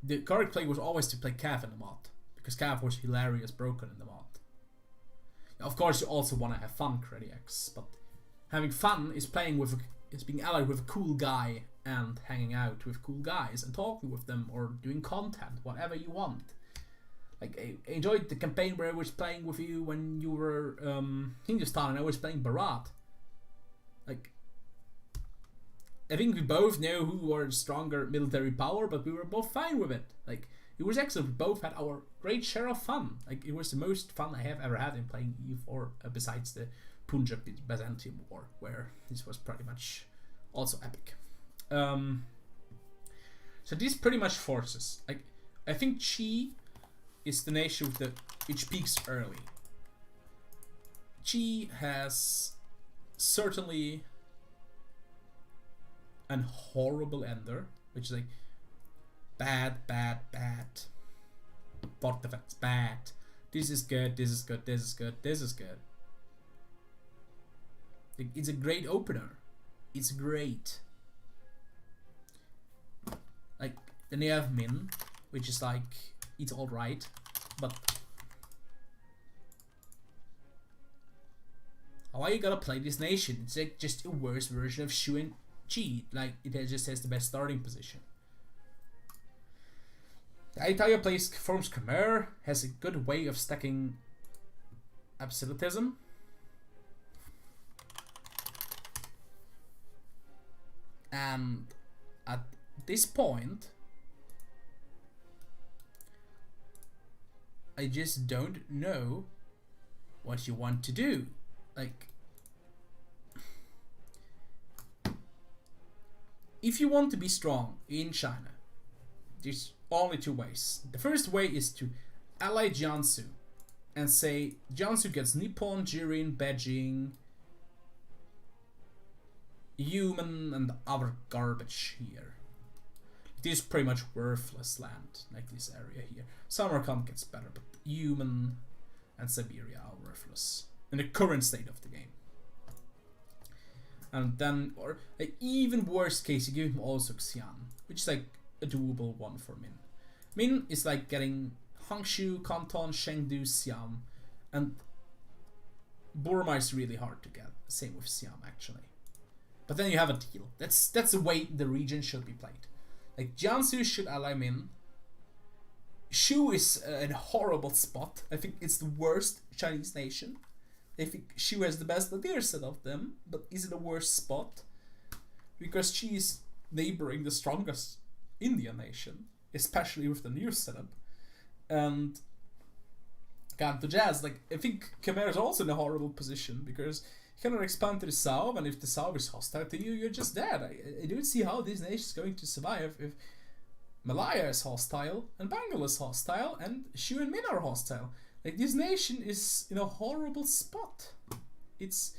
the correct play was always to play Cav in the mod, because Cav was hilarious broken in the mod. Of course, you also want to have fun, Crediax, but having fun is playing with is being allied with a cool guy and hanging out with cool guys and talking with them or doing content, whatever you want. Like, I enjoyed the campaign where I was playing with you when you were Hindustan and I was playing Bharat. Like, I think we both know who were stronger military power, but we were both fine with it. Like, it was excellent. We both had our great share of fun. Like, it was the most fun I have ever had in playing EU4, besides the Punjab Byzantium War, where this was pretty much also epic. So this pretty much forces. Like, I think Qi is the nation with which peaks early. Qi has certainly an horrible ender, which is like bad. Fort defense, bad. This is good, this is good, this is good, this is good. Like, it's a great opener. It's great. Like, then you have Min, which is like, it's alright, but how are you gonna play this nation? It's like just a worse version of Shu and Qi. Like, it just has the best starting position. The entire place forms Khmer, has a good way of stacking absolutism. And at this point, I just don't know what you want to do. Like, if you want to be strong in China, there's only two ways. The first way is to ally Jiangsu and say Jiangsu gets Nippon, Jirin, Beijing, human, and other garbage here. This is pretty much worthless land, like this area here. Samarkand gets better, but human and Siberia are worthless in the current state of the game. And then, or like, even worst case, you give him also Xi'an, which is like a doable one for Min. Min is like getting Hangshu, Canton, Chengdu, Xi'an, and Burma is really hard to get. Same with Siam actually. But then you have a deal. That's the way the region should be played. Like, Jiangsu should ally Min. Shu is a horrible spot. I think it's the worst Chinese nation. I think Shu has the best ideas set of them, but is in the worst spot because she is neighboring the strongest Indian nation, especially with the new setup. And Canto Jazz, like, I think Khmer is also in a horrible position because you cannot expand to the south, and if the south is hostile to you, you're just dead. I don't see how this nation is going to survive if Malaya is hostile and Bengal is hostile and Shu and Min are hostile. Like, this nation is in a horrible spot. It's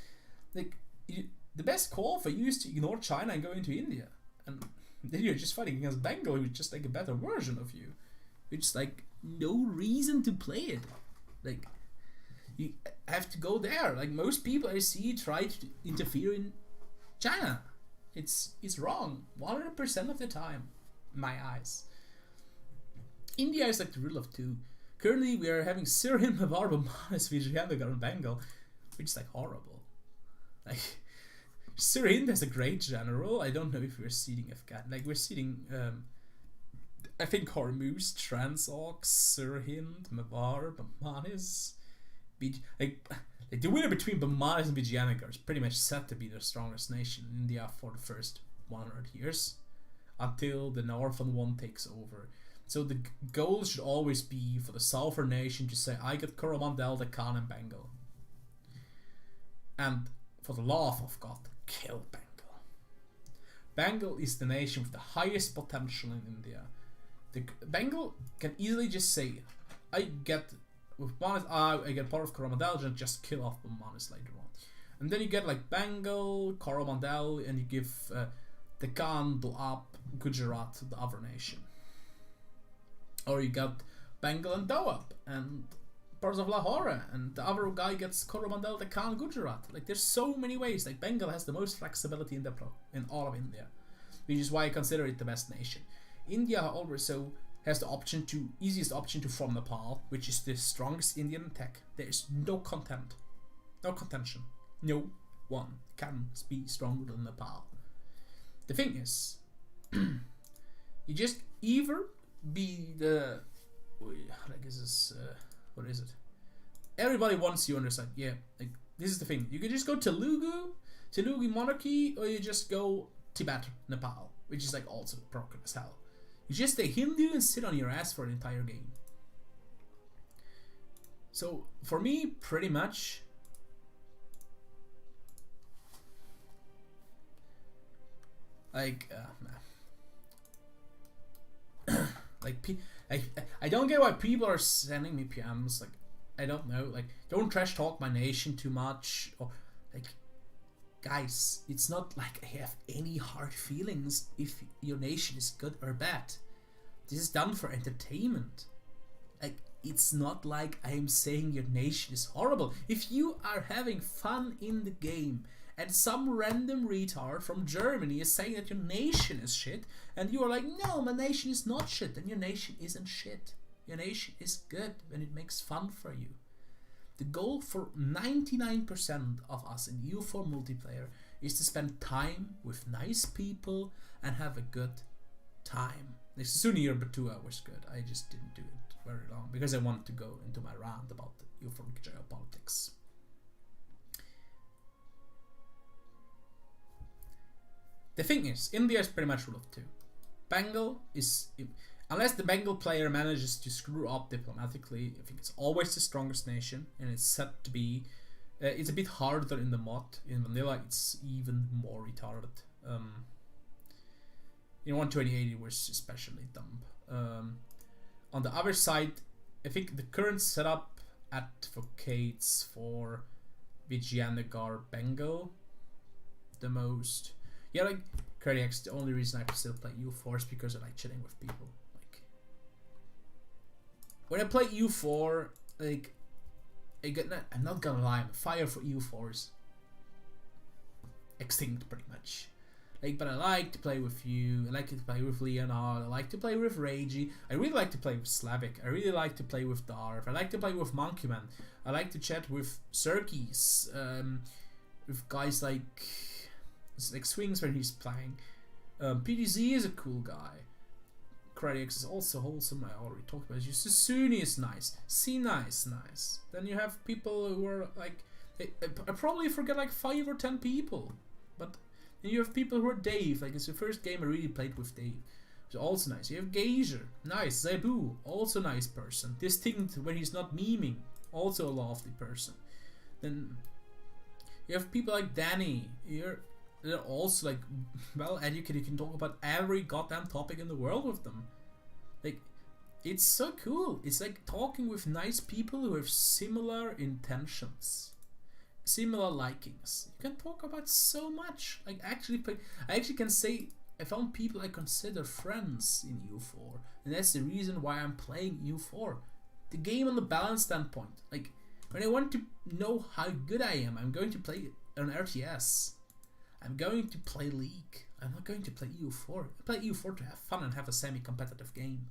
like the best call for you is to ignore China and go into India, and then you're just fighting against Bengal, who's just like a better version of you. It's like no reason to play it. Like, you have to go there. Like, most people I see try to interfere in China. It's wrong 100% of the time, in my eyes. India is like the rule of two. Currently, we are having Sirhind, Mewar, Bamanis, Vijayanagar, and Bengal, which is like horrible. Like, Sirhind has a great general. I don't know if we're seeding Afghan. Like, we're seeding, I think, Hormuz, Transox, Sirhind, Mewar, Bamanis. Like the winner between Bamanis and Vijayanagar is pretty much set to be the strongest nation in India for the first 100 years, until the northern one takes over. So the goal should always be for the southern nation to say, I get Coromandel, Deccan, and Bengal. And for the love of God, kill Bengal. Bengal is the nation with the highest potential in India. Bengal can easily just say, I get part of Coromandel, and just kill off Bamanis later on. And then you get like Bengal, Coromandel, and you give Deccan, Doab, Gujarat, the other nation. Or you got Bengal and Doab and parts of Lahore, and the other guy gets Coromandel, Deccan, Gujarat. Like, there's so many ways. Like, Bengal has the most flexibility in all of India, which is why I consider it the best nation. India also has the easiest option to form Nepal, which is the strongest Indian tech. There is no contention. No one can be stronger than Nepal. The thing is, you just either be the, like, this is what is it? Everybody wants you on their side. Yeah, like, this is the thing. You can just go Telugu monarchy, or you just go Tibet, Nepal, which is like also broken as hell. You just stay Hindu and sit on your ass for the entire game. So for me, pretty much, like, I don't get why people are sending me PMs. Like, I don't know. Like, don't trash talk my nation too much. Or, like, guys, it's not like I have any hard feelings if your nation is good or bad. This is done for entertainment. Like, it's not like I am saying your nation is horrible. If you are having fun in the game and some random retard from Germany is saying that your nation is shit, and you are like, no, my nation is not shit, then your nation isn't shit. Your nation is good when it makes fun for you. The goal for 99% of us in EU4 multiplayer is to spend time with nice people and have a good time. The Sunni Batua was good. I just didn't do it very long because I wanted to go into my rant about euphoric geopolitics. The thing is, India is pretty much rule of two. Bengal is, unless the Bengal player manages to screw up diplomatically, I think it's always the strongest nation, and it's set to be. It's a bit harder in the mod. In vanilla, it's even more retarded. In 128, it was especially dumb. On the other side, I think the current setup advocates for Vijayanagar Bengal the most. Yeah, like Cardiac's the only reason I still play U4 is because I like chilling with people. Like when I play U4, like I'm not gonna lie, I'm fire for U4s. Extinct pretty much. Like, but I like to play with you. I like to play with Leonard. I like to play with Ragi. I really like to play with Slavic. I really like to play with Darth. I like to play with Monkeyman. I like to chat with Serkis. With guys like Swings when he's playing. PDZ is a cool guy. Cradix is also wholesome. I already talked about it. Susuni is nice. C nice. Then you have people who are like, I probably forget like 5 or 10 people, but then you have people who are Dave. Like it's the first game I really played with Dave. So also nice. You have Geyser, nice. Zebu, also nice person. Distinct when he's not memeing, also a lovely person. Then you have people like Danny. They're also like well educated. You can talk about every goddamn topic in the world with them. Like it's so cool. It's like talking with nice people who have similar intentions, similar likings. You can talk about so much. Like I actually can say I found people I consider friends in U4, and that's the reason why I'm playing U4. The game on the balance standpoint. Like when I want to know how good I am, I'm going to play an RTS. I'm going to play League. I'm not going to play EU4. I play EU4 to have fun and have a semi-competitive game.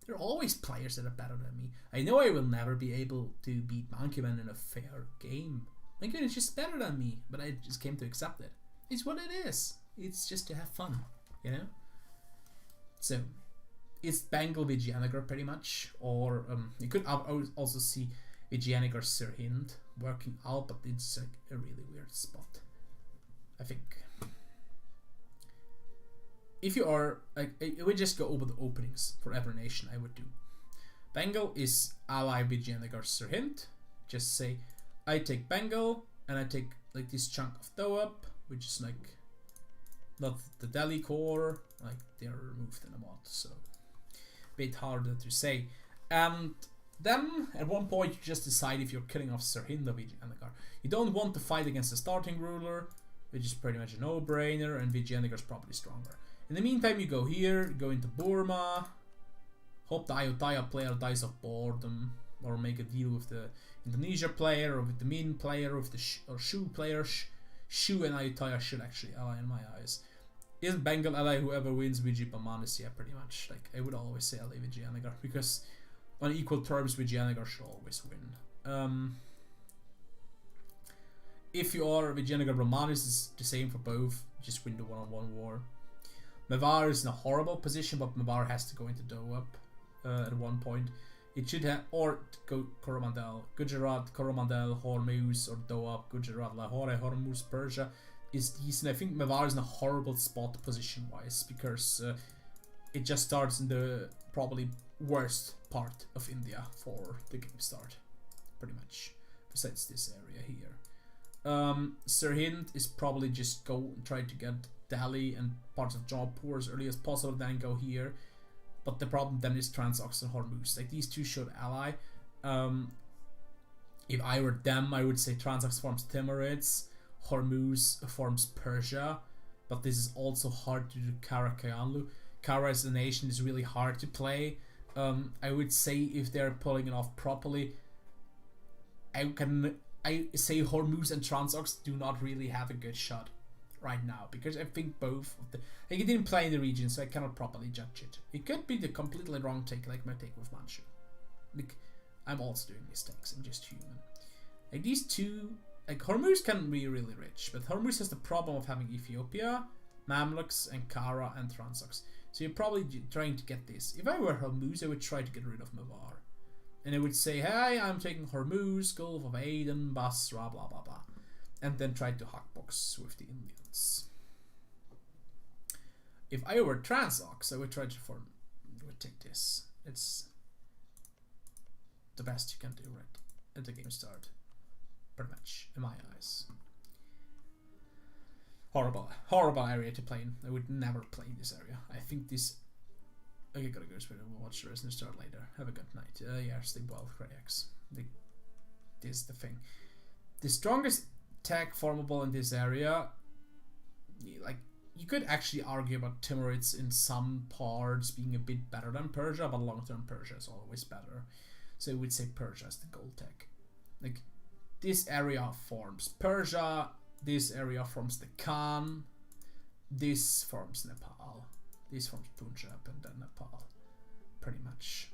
There are always players that are better than me. I know I will never be able to beat Monkeyman in a fair game. Monkeyman is just better than me, but I just came to accept it. It's what it is. It's just to have fun, you know? So, it's Bengal Vijayanagar pretty much, or you could also see Vijayanagar Sirhind working out, but it's like a really weird spot. I think if you are like, I would just go over the openings for every nation. I would do Bengal is ally Vijayanagar Sirhind. Just say I take Bengal and I take like this chunk of Doab, which is like not the Delhi core, like they are removed in a mod, so a bit harder to say. And then at one point you just decide if you're killing off Sirhind or Vijayanagar. You don't want to fight against the starting ruler, which is pretty much a no-brainer, and Vijayanagar is probably stronger. In the meantime, you go here, go into Burma, hope the Ayutthaya player dies of boredom, or make a deal with the Indonesia player, or with the Min player, or with the Shu player. Shu and Ayutthaya should actually ally in my eyes. Is Bengal ally whoever wins Vijay Pamanis? Yeah, pretty much. Like I would always say ally Vijayanagar, because on equal terms, Vijayanagar should always win. If you are Vijayanagar Brahmanis, it's the same for both. Just win the one-on-one war. Mewar is in a horrible position, but Mewar has to go into Doab at one point. It should have, or go Coromandel. Gujarat, Coromandel, Hormuz, or Doab, Gujarat, Lahore, Hormuz, Persia is decent. I think Mewar is in a horrible spot position-wise, because it just starts in the probably worst part of India for the game start. Pretty much. Besides this area here. Sirhind is probably just go and try to get Delhi and parts of Jaipur as early as possible, then go here. But the problem then is Transox and Hormuz. Like these two should ally. If I were them, I would say Transox forms Timurids, Hormuz forms Persia. But this is also hard to do Kara Kayanlu. Kara as a nation is really hard to play. I would say if they're pulling it off properly, I say Hormuz and Transox do not really have a good shot right now, because I think both of the like it didn't play in the region, so I cannot properly judge it. It could be the completely wrong take, like my take with Manchu. Like I'm also doing mistakes. I'm just human. Like these two, like Hormuz can be really rich, but Hormuz has the problem of having Ethiopia, Mamluks and Kara and Transox. So you're probably trying to get this. If I were Hormuz, I would try to get rid of Mavar. And I would say, hey, I'm taking Hormuz, Gulf of Aden, Basra, blah blah blah. And then try to hotbox with the Indians. If I were Transox, I would try to take this. It's the best you can do right at the game start. Pretty much, in my eyes. Horrible area to play in. I would never play in this area. I think this... Okay, gotta go straight. We'll watch the rest and start later. Have a good night. Yeah, sleep well, Krayax. This is the thing. The strongest tech formable in this area, like, you could actually argue about Timurids in some parts being a bit better than Persia, but long-term Persia is always better. So I would say Persia is the gold tech. Like, this area forms Persia, this area forms the Khan, this forms Nepal, this forms Punjab, and then Nepal. Pretty much.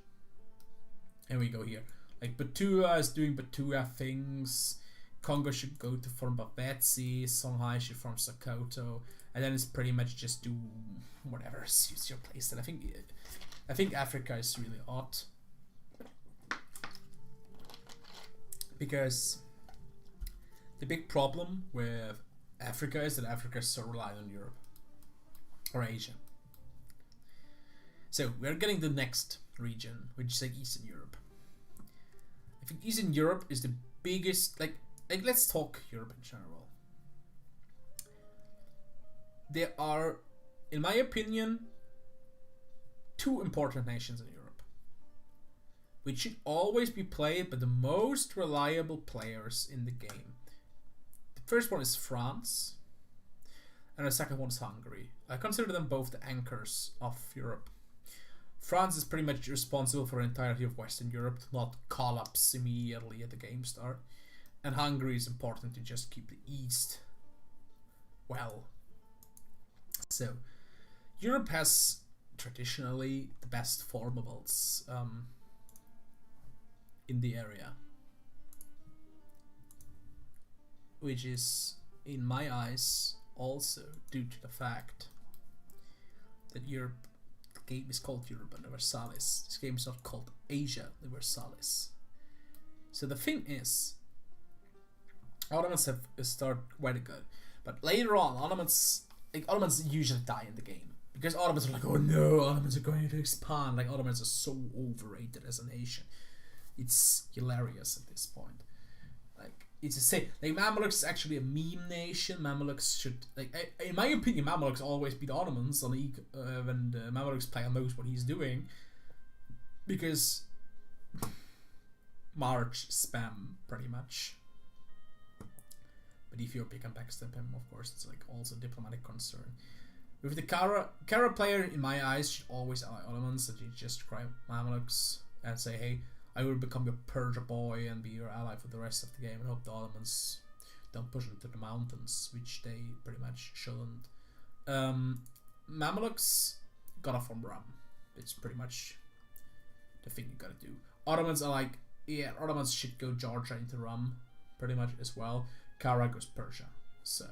And we go here. Like, Batua is doing Batua things, Congo should go to form Babetsi, Songhai should form Sokoto, and then it's pretty much just do whatever suits your playstyle. I think Africa is really odd. Because the big problem with Africa is that Africa is so reliant on Europe or Asia. So we're getting the next region, which is like Eastern Europe. I think Eastern Europe is the biggest, like let's talk Europe in general. There are, in my opinion, two important nations in Europe, which should always be played by the most reliable players in the game. The first one is France, and the second one is Hungary. I consider them both the anchors of Europe. France is pretty much responsible for the entirety of Western Europe to not collapse immediately at the game start. And Hungary is important to just keep the East well. So, Europe has traditionally the best formables in the area. Which is, in my eyes, also due to the fact that Europe, the game is called Europe Universalis. This game is not called Asia Universalis. So the thing is, Ottomans have started quite good, but later on, Ottomans usually die in the game because Ottomans are like, oh no, Ottomans are going to expand. Like, Ottomans are so overrated as a nation. It's hilarious at this point. Like, it's a say, like, Mamluks is actually a meme nation. Mamluks should, like, in my opinion, Mamluks always beat Ottomans on when the Mamluks player knows what he's doing, because March spam pretty much. But Ethiopia can backstab him, of course. It's like also diplomatic concern. With the Kara player, in my eyes, should always ally Ottomans. That you just cry Mamluks and say, hey, I will become your Persia boy and be your ally for the rest of the game, and hope the Ottomans don't push into the mountains, which they pretty much shouldn't. Mamluks gotta form Ram. It's pretty much the thing you gotta do. Ottomans are like, yeah, Ottomans should go Georgia into Ram, pretty much as well. Kara goes Persia. So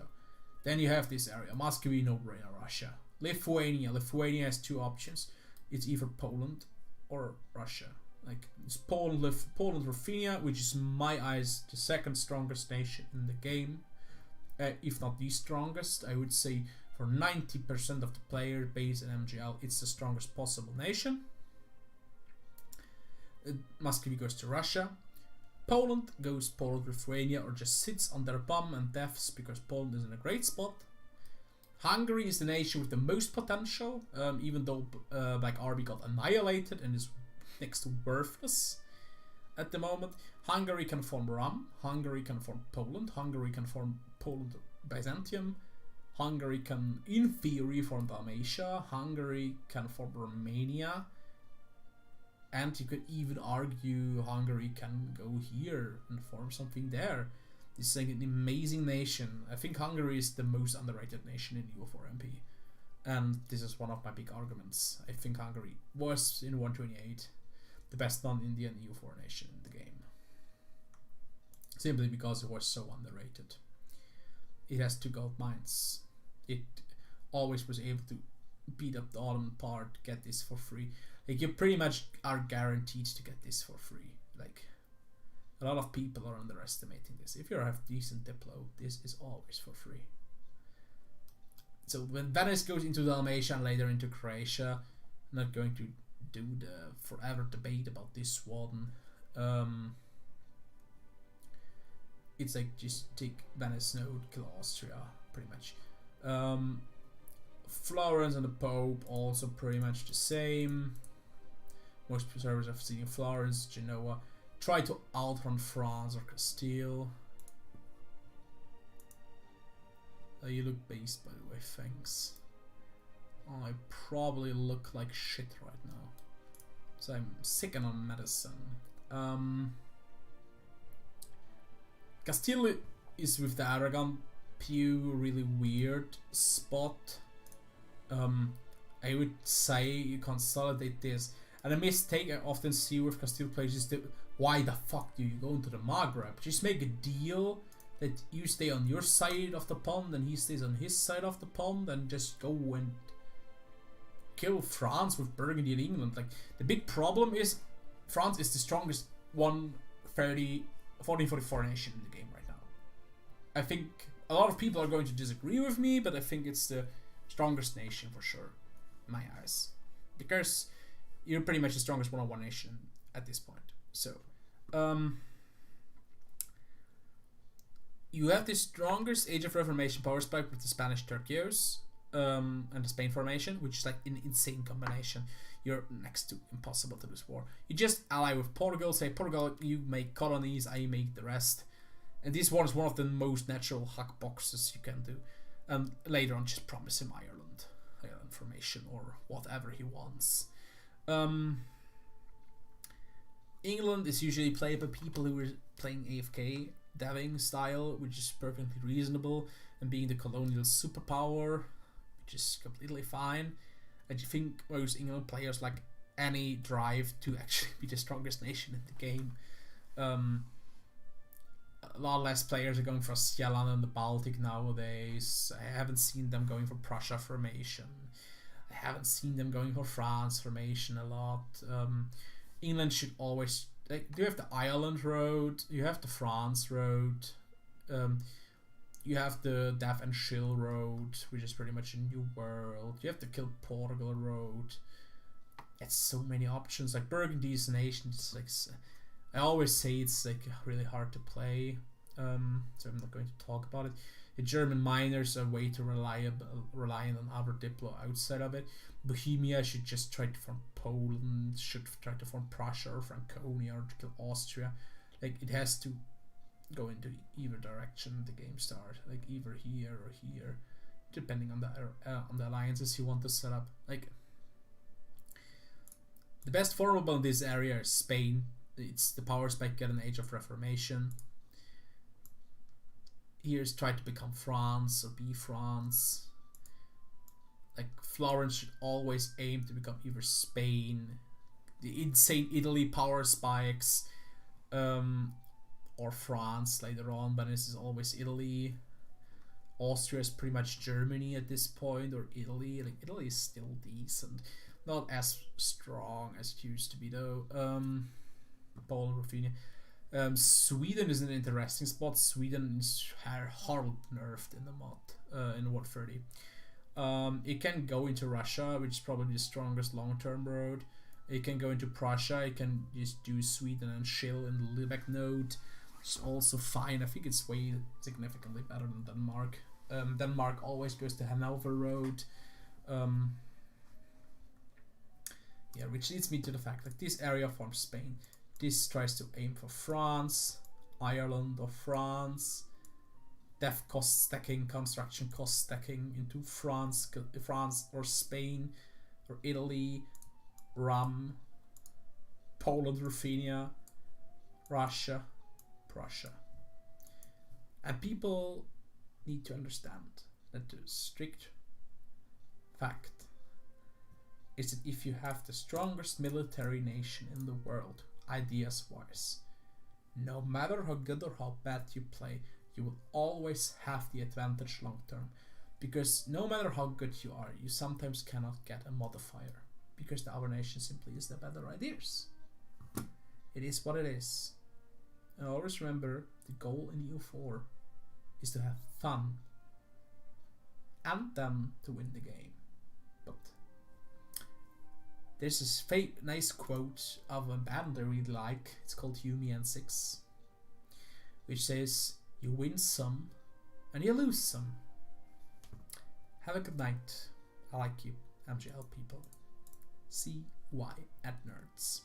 then you have this area. Muscovy, no brainer, Russia. Lithuania. Lithuania has two options. It's either Poland or Russia. Like, it's Poland, Lithuania, which is, in my eyes, the second strongest nation in the game, if not the strongest. I would say for 90% of the player base in MGL, it's the strongest possible nation. Muscovy goes to Russia. Poland goes Poland, Lithuania, or just sits on their bum and deaths because Poland is in a great spot. Hungary is the nation with the most potential, even though like RB got annihilated and is next to worthless at the moment. Hungary can form Ram. Hungary can form Poland. Hungary can form Poland Byzantium. Hungary can, in theory, form Dalmatia. Hungary can form Romania. And you could even argue Hungary can go here and form something there. This is like an amazing nation. I think Hungary is the most underrated nation in EU4MP. And this is one of my big arguments. I think Hungary was, in 128, the best non-Indian EU4 nation in the game. Simply because it was so underrated. It has 2 gold mines. always was able to beat up the Ottoman part, get this for free. Like, you pretty much are guaranteed to get this for free. Like, a lot of people are underestimating this. If you have decent Diplo, this is always for free. So when Venice goes into Dalmatia and later into Croatia, I'm not going to do the forever debate about this one. It's like, just take Venice node, kill Austria, pretty much. Florence and the Pope, also pretty much the same. Most servers I've seen in Florence, Genoa. Try to outrun France or Castile. You look based, by the way, thanks. I probably look like shit right now. So I'm sick and on medicine. Castile is with the Aragon Pew really weird spot. I would say you consolidate this. And a mistake I often see with Castile players is that why the fuck do you go into the Maghreb? Just make a deal that you stay on your side of the pond and he stays on his side of the pond, and just go and kill France with Burgundy and England. Like, the big problem is France is the strongest 1444 nation in the game right now. I think a lot of people are going to disagree with me, but I think it's the strongest nation for sure, in my eyes. Because you're pretty much the strongest 101 nation at this point. So, you have the strongest Age of Reformation power spike with the Spanish Turcos and the Spain formation, which is like an insane combination. You're next to impossible to lose war. You just ally with Portugal, say, Portugal, you make colonies, I make the rest. And this one is one of the most natural hack boxes you can do. And later on, just promise him Ireland formation or whatever he wants. England is usually played by people who are playing AFK deving style, which is perfectly reasonable, and being the colonial superpower, which is completely fine. I think most England players lack any drive to actually be the strongest nation in the game. A lot less players are going for Sieland and the Baltic nowadays. I haven't seen them going for Prussia formation. I haven't seen them going for France formation a lot. England should always, like, you have the Ireland road, you have the France road, you have the Death and Shill road, which is pretty much a new world. You have the Kill Portugal road. It's so many options. Like, Burgundy is a nation. It's like, I always say it's like really hard to play. So I'm not going to talk about it. The German miners are way too reliant on other Diplo outside of it. Bohemia should just try to form Poland, should try to form Prussia or Franconia or to kill Austria. Like, it has to go into either direction the game start, like either here or here, depending on the alliances you want to set up. Like, the best formable in this area is Spain. It's the power spike get an Age of Reformation. Here's try to become France or be France. Like, Florence should always aim to become either Spain, the insane Italy power spikes, or France later on, but this is always Italy. Austria is pretty much Germany at this point, or Italy. Like, Italy is still decent, not as strong as it used to be though. Poland, Ruthenia. Sweden is an interesting spot. Sweden is hard nerfed in the mod, in War 30. It can go into Russia, which is probably the strongest long-term road. It can go into Prussia. It can just do Sweden and Shill in the Lübeck node. It's also fine. I think it's way significantly better than Denmark. Denmark always goes to Hanover road. Yeah, which leads me to the fact that this area forms Spain. This tries to aim for France, Ireland or France. Def cost stacking, construction cost stacking into France or Spain or Italy, Rum, Poland, Ruthenia, Russia, Prussia. And people need to understand that the strict fact is that if you have the strongest military nation in the world, ideas wise, no matter how good or how bad you play, you will always have the advantage long term, Because no matter how good you are, you sometimes cannot get a modifier. Because the other nation simply is the better ideas. It is what it is. And always remember, the goal in EU4 is to have fun. And then to win the game. But there's this nice quote of a band I really like. It's called Yumi N6. Which says, you win some and you lose some. Have a good night. I like you, MGL people. CY at Nerds.